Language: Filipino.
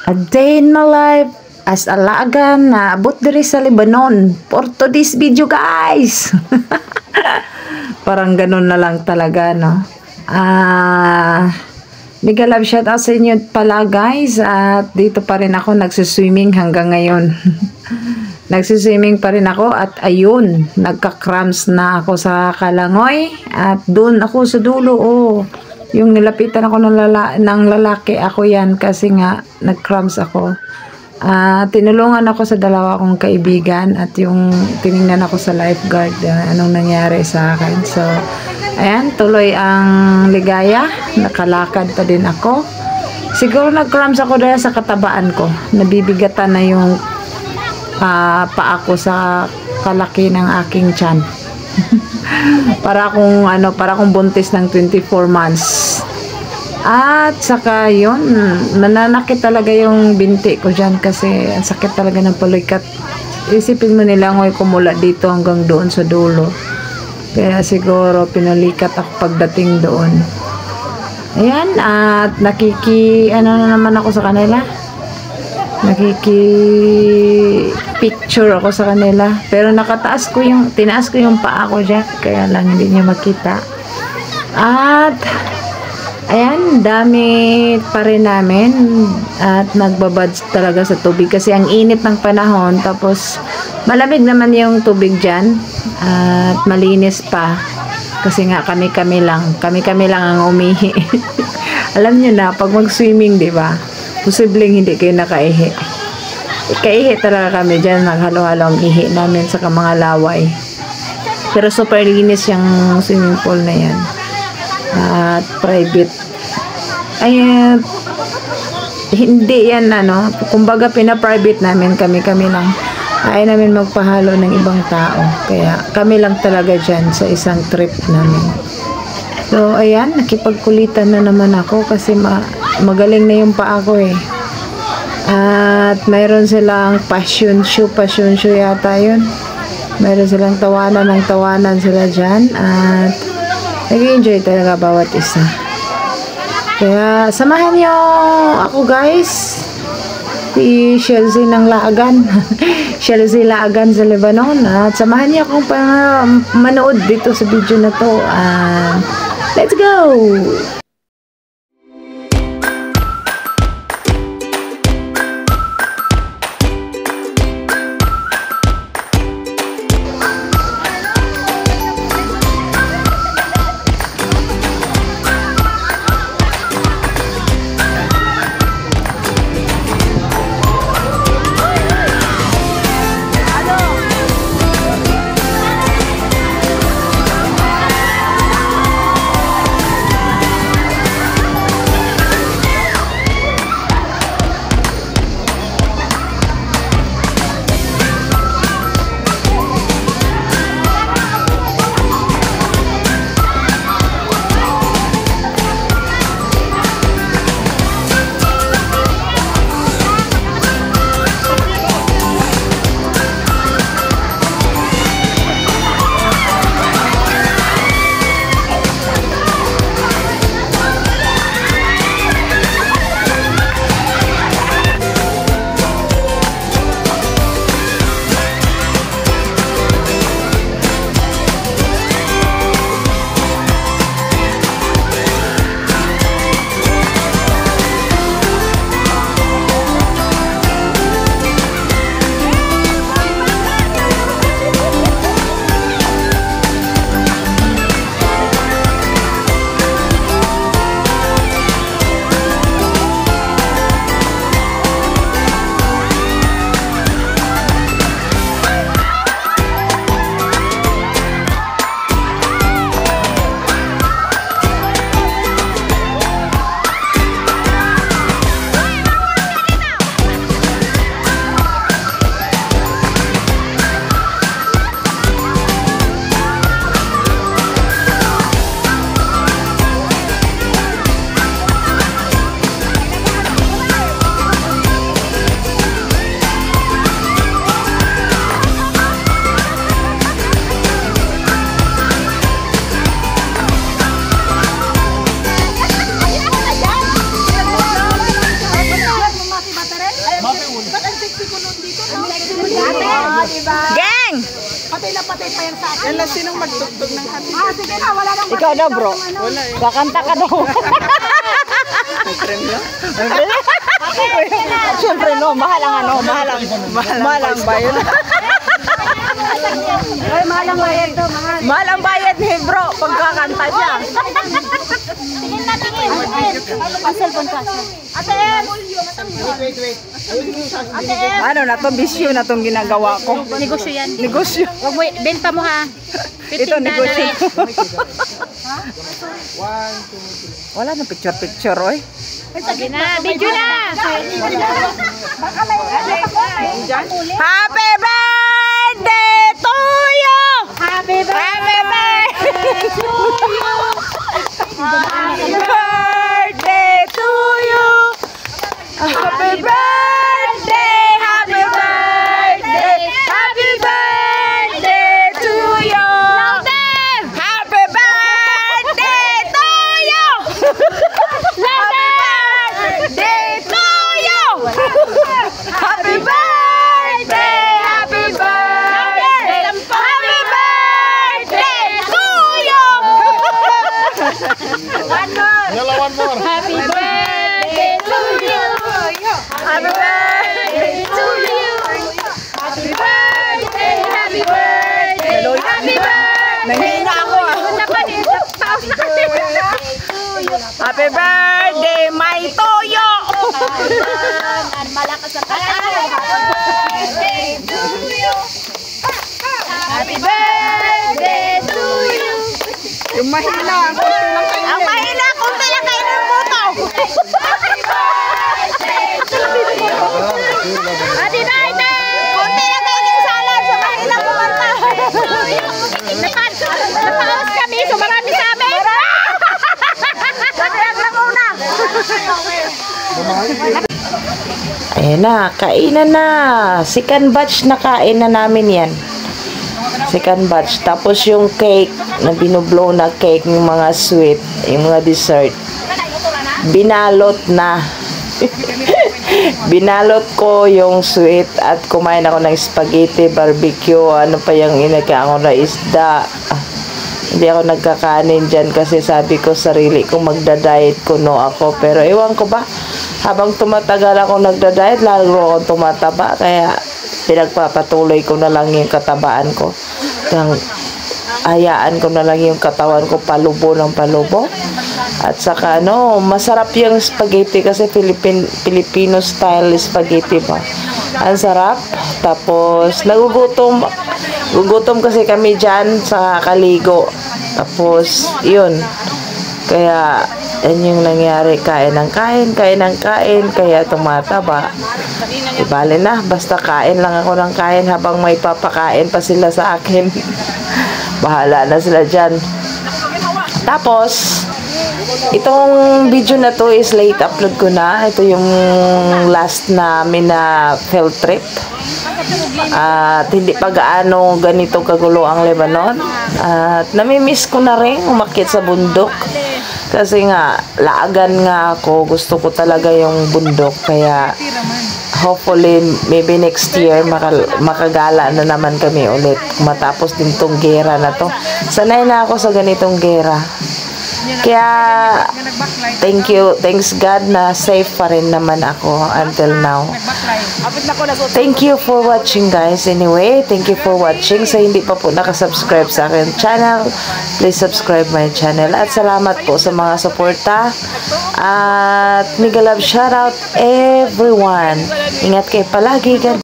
A day in my life as alagan na abot diri sa Lebanon. For today's video, guys. Parang ganun na lang talaga, no? Mega love shout out sa inyo pala, guys. At dito pa rin ako nagsuswimming hanggang ngayon. Nagsuswimming pa rin ako at ayun, nagka-cramps na ako sa Kalangoy. At doon ako sa dulo, yung nilapitan ako ng lalaki, ako yan kasi nga nag-cramps ako. Tinulungan ako sa dalawa kong kaibigan at yung tiningnan ako sa lifeguard, anong nangyari sa akin. So, ayan, tuloy ang ligaya, nakalakad pa din ako. Siguro nag-cramps ako dahil sa katabaan ko, nabibigatan na yung paa ko sa kalaki ng aking tiyan. para akong buntis ng 24 months. At saka yun, nananakit talaga yung binti ko dyan kasi ang sakit talaga ng pulikat. Isipin mo nila ngoy kumula dito hanggang doon sa dulo. Kaya siguro pinulikat ako pagdating doon. Ayan, at na naman ako sa kanila. Picture ako sa kanila. Pero tinaas ko yung paa ko dyan. Kaya lang hindi niya makita. At ayan, dami pa rin namin. At nagbabads talaga sa tubig. Kasi ang init ng panahon. Tapos malamig naman yung tubig dyan. At malinis pa. Kasi nga kami-kami lang ang umihi. Alam nyo na, pag mag-swimming, di ba? Posibleng hindi kayo nakaihi. Ikaihi talaga kami dyan. Naghalo-halo ang ihi namin sa mga laway. Pero super linis yung swimming pool na yan. At private. Ay, hindi yan kumbaga pina-private namin. Kami-kami lang. Ayaw namin magpahalo ng ibang tao. Kaya kami lang talaga dyan sa isang trip namin. So, ayan, nakipagkulitan na naman ako kasi magaling na yung paa ko eh. At mayroon silang passion show yata yun. Mayroon silang tawanan sila dyan. At nag-enjoy talaga bawat isa. Kaya samahan nyo ako, guys. Si Chelsea ng Laagan. Chelsea Laagan sa Lebanon. At samahan niyo akong manood dito sa video na to. Let's go! Gang! Patay na patay pa yan sa akin. Yan lang sinong magtugtog ng happy Sige na, wala nang Ikaw daw, bro. Wala eh. Kakanta ka daw. May premyo? Siyempre, no. Mahal ang bayad. Ay, mahal ang bayad to, mahal. Mahal ang bayad ni bro pagkakanta niya. Tingin na, tingin. Asal po ka. Ate Em! Ate Em! Ano na to? Bisyo na tong ginagawa ko. Negosyo yan. Negosyo. Huwag mo, benta mo ha. Ito, negosyo. Wala na picture-picture, oy. Sige na, video na! Happy birthday to you! Happy Happy birthday to you! Happy birthday to you! Happy birthday! Happy birthday! Happy birthday to you! Happy birthday to you! Happy birthday to you! Happy birthday! Happy birthday! Happy birthday to you! One more. Happy birthday to you! Happy birthday to you! Happy birthday! Happy birthday! Happy birthday! Nangihina ako ah. Ganda pa din. Tapos na kasi. Happy birthday, my toyo! Malakas sa tayo. Happy birthday to you. Yung mahina. Ang konti lang kayo. Ang mahina, kunti lang kayo ng puto! Happy birthday to you. Happy birthday. Kunti lang kayo ng salad sa mahina kumanta! Napaos kami, so marami sa amin. Kaya lang una! Ayan na, kainan na! Second batch na kain na namin yan. Second batch. Tapos yung cake, na binublow na cake, yung mga sweet, yung mga dessert, binalot na. Binalot ko yung sweet at kumain ako ng spaghetti, barbecue, ano pa yung inaka ako na isda. Hindi ako nagkakanin dyan kasi sabi ko sarili ko magda-diet kuno ako. Pero ewan ko ba, habang tumatagal ako nagda-diet, lalo akong tumataba. Kaya pinagpapatuloy ko na lang yung katabaan ko. Hayaan ko na lang yung katawan ko palubo ng palubo. At saka masarap yung spaghetti kasi Filipino style spaghetti ba. Ang sarap. Tapos gugutom kasi kami dyan sa Kaligo. Tapos yun. Kaya yan yung nangyari. Kain ng kain, kaya tumataba. Ibali na, basta kain lang ako ng kain habang may papakain pa sila sa akin. Bahala na sila dyan. Tapos, itong video na to is late upload ko na. Ito yung last namin na field trip. At hindi pa gaano ganito kagulo ang Lebanon. At namimiss ko na rin umakyat sa bundok. Kasi nga, laagan nga ako. Gusto ko talaga yung bundok. Kaya, hopefully, maybe next year, makagala na naman kami ulit. Matapos din tong gera na to. Sanay na ako sa ganitong gera. Kaya, thanks God na safe pa rin naman ako until now. Thank you for watching guys. Anyway, thank you for watching. Sa hindi pa po nakasubscribe sa akin channel, please subscribe my channel. At salamat po sa mga suporta. At mega love shoutout everyone. Ingat kayo palagi. God